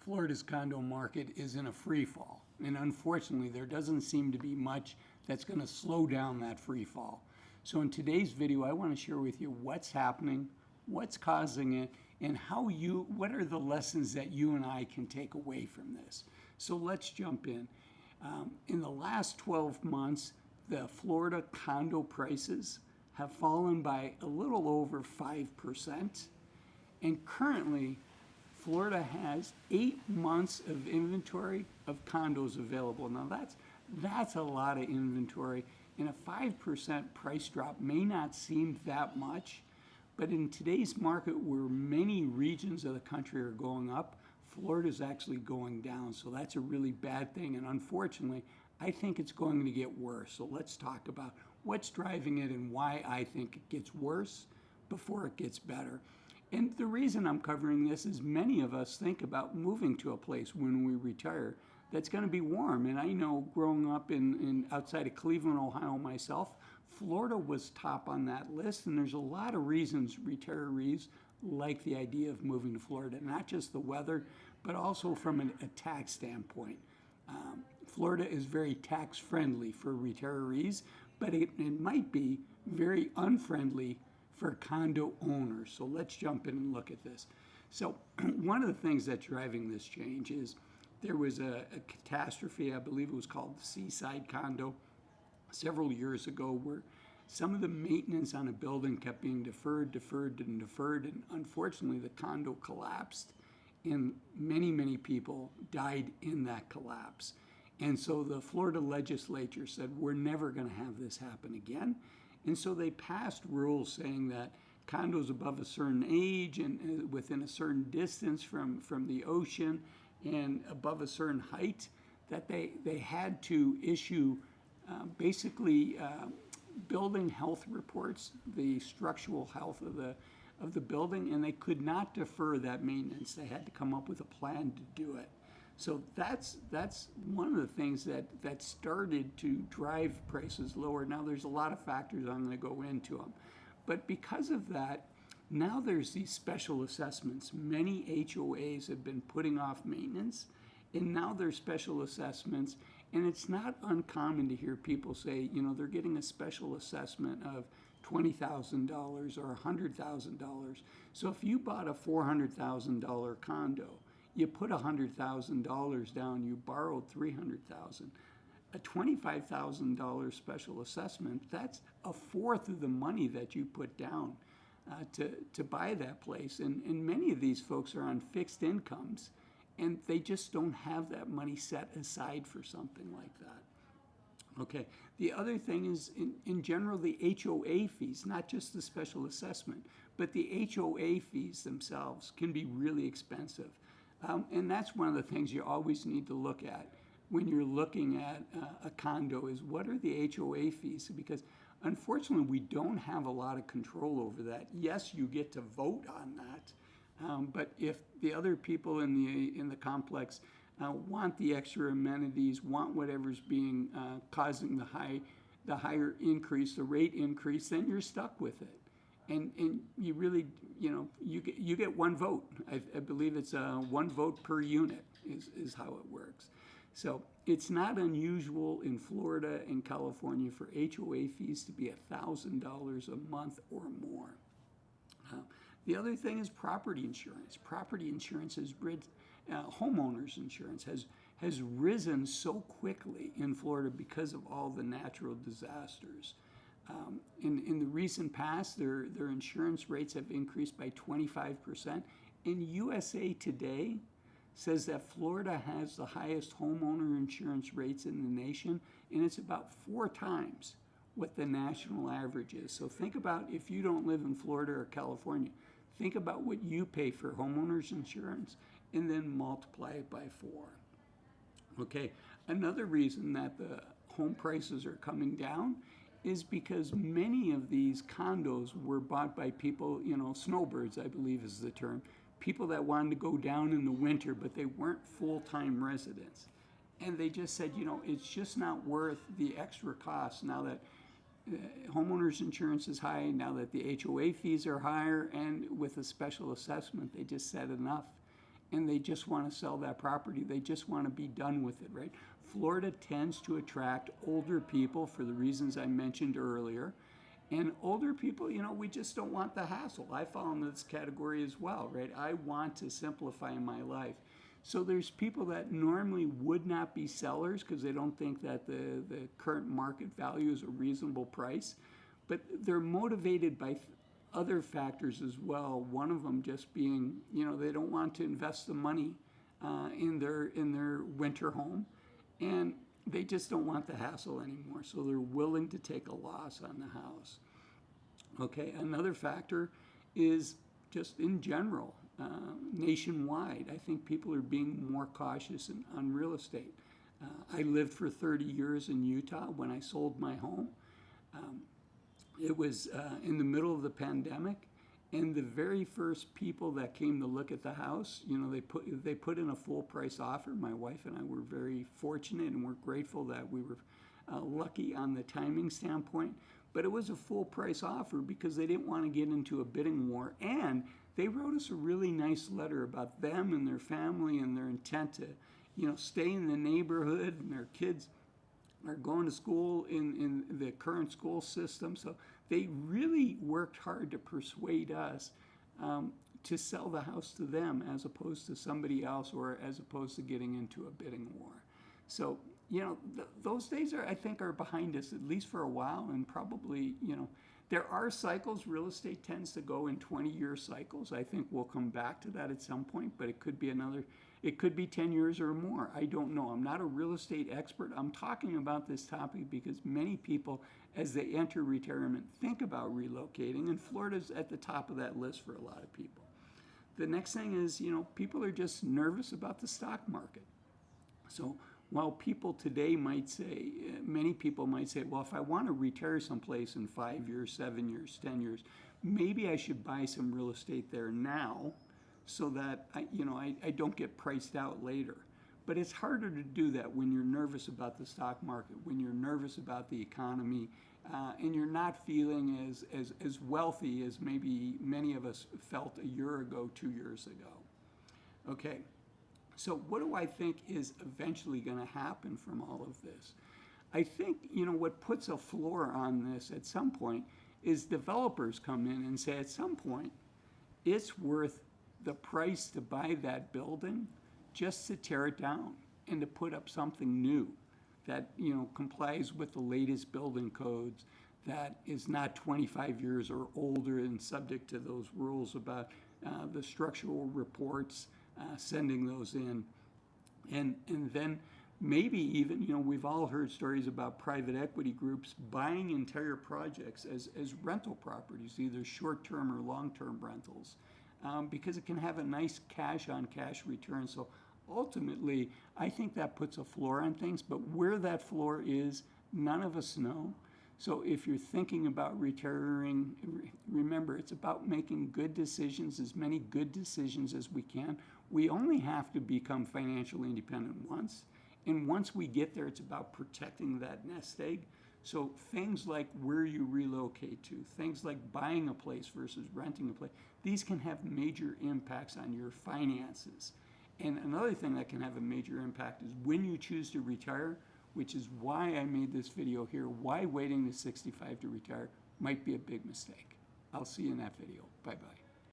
Florida's condo market is in a free fall. And unfortunately, there doesn't seem to be much that's going to slow down that free fall. So in today's video, I want to share with you what's happening, what's causing it, and what are the lessons that you and I can take away from this. So let's jump in. In the last 12 months, the Florida condo prices have fallen by a little over 5%. And currently, Florida has 8 months of inventory of condos available. Now that's a lot of inventory, and a 5% price drop may not seem that much, but in today's market where many regions of the country are going up, Florida's actually going down. So that's a really bad thing, and unfortunately, I think it's going to get worse. So let's talk about what's driving it and why I think it gets worse before it gets better. And the reason I'm covering this is many of us think about moving to a place when we retire that's going to be warm. And I know growing up in outside of Cleveland, Ohio myself, Florida was top on that list. And there's a lot of reasons retirees like the idea of moving to Florida, not just the weather, but also from a tax standpoint. Florida is very tax friendly for retirees, but it might be very unfriendly for condo owners. So let's jump in and look at this. So one of the things that's driving this change is there was a catastrophe, I believe it was called the Seaside Condo, several years ago, where some of the maintenance on a building kept being deferred, and unfortunately the condo collapsed, and many people died in that collapse. And so the Florida legislature said, we're never going to have this happen again. And so they passed rules saying that condos above a certain age and within a certain distance from the ocean and above a certain height, that they had to issue building health reports, the structural health of the building, and they could not defer that maintenance. They had to come up with a plan to do it. So that's one of the things that started to drive prices lower. Now there's a lot of factors, I'm going to go into them. But because of that, now there's these special assessments. Many HOAs have been putting off maintenance, and now there's special assessments. And it's not uncommon to hear people say, they're getting a special assessment of $20,000 or $100,000. So if you bought a $400,000 condo, you put $100,000 down, you borrowed $300,000. A $25,000 special assessment, that's a fourth of the money that you put down to buy that place. And many of these folks are on fixed incomes, and they just don't have that money set aside for something like that. Okay, the other thing is, in general, the HOA fees, not just the special assessment, but the HOA fees themselves can be really expensive. And that's one of the things you always need to look at when you're looking at a condo is what are the HOA fees? Because unfortunately, we don't have a lot of control over that. Yes, you get to vote on that, but if the other people in the complex want the extra amenities, want whatever's being causing the higher increase, the rate increase, then you're stuck with it. And you really, you get one vote. I believe it's one vote per unit is how it works. So it's not unusual in Florida and California for HOA fees to be $1,000 a month or more. The other thing is property insurance. Property insurance has homeowners insurance has risen so quickly in Florida because of all the natural disasters. In the recent past, their insurance rates have increased by 25%. And USA Today says that Florida has the highest homeowner insurance rates in the nation, and it's about 4 times what the national average is. So think about, if you don't live in Florida or California, think about what you pay for homeowners insurance and then multiply it by 4. Okay, another reason that the home prices are coming down is because many of these condos were bought by people, snowbirds, I believe is the term, people that wanted to go down in the winter, but they weren't full-time residents. And they just said, it's just not worth the extra cost now that homeowners insurance is high, now that the HOA fees are higher, and with a special assessment, they just said enough. and they just want to sell that property. They just want to be done with it, right? Florida tends to attract older people for the reasons I mentioned earlier. And older people, we just don't want the hassle. I fall into this category as well, right? I want to simplify my life. So there's people that normally would not be sellers because they don't think that the current market value is a reasonable price, but they're motivated by other factors as well. One of them just being, they don't want to invest the money in their winter home, and they just don't want the hassle anymore. So they're willing to take a loss on the house. Okay, another factor is just in general, nationwide. I think people are being more cautious on real estate. I lived for 30 years in Utah when I sold my home. It was in the middle of the pandemic, and the very first people that came to look at the house, they put in a full price offer. My wife and I were very fortunate, and we're grateful that we were lucky on the timing standpoint. But it was a full price offer because they didn't want to get into a bidding war, and they wrote us a really nice letter about them and their family and their intent to, stay in the neighborhood, and their kids are going to school in the current school system. So they really worked hard to persuade us to sell the house to them as opposed to somebody else, or as opposed to getting into a bidding war. So, those days I think are behind us, at least for a while, and probably, there are cycles. Real estate tends to go in 20-year cycles. I think we'll come back to that at some point, but it could be 10 years or more. I don't know. I'm not a real estate expert. I'm talking about this topic because many people, as they enter retirement, think about relocating, and Florida's at the top of that list for a lot of people. The next thing is, people are just nervous about the stock market. So while people today might say, many people might say, well, if I want to retire someplace in 5 years, 7 years, 10 years, maybe I should buy some real estate there now so that I don't get priced out later. But it's harder to do that when you're nervous about the stock market, when you're nervous about the economy, and you're not feeling as wealthy as maybe many of us felt a year ago, 2 years ago. Okay. So what do I think is eventually going to happen from all of this? I think, what puts a floor on this at some point is developers come in and say at some point, it's worth the price to buy that building just to tear it down and to put up something new that, complies with the latest building codes, that is not 25 years or older and subject to those rules about the structural reports, sending those in. And then maybe even, we've all heard stories about private equity groups buying entire projects as rental properties, either short-term or long-term rentals, because it can have a nice cash-on-cash return. So ultimately, I think that puts a floor on things, but where that floor is, none of us know. So if you're thinking about retiring, remember, it's about making good decisions, as many good decisions as we can. We only have to become financially independent once. And once we get there, it's about protecting that nest egg. So things like where you relocate to, things like buying a place versus renting a place, these can have major impacts on your finances. And another thing that can have a major impact is when you choose to retire, which is why I made this video here, why waiting to 65 to retire might be a big mistake. I'll see you in that video. Bye-bye.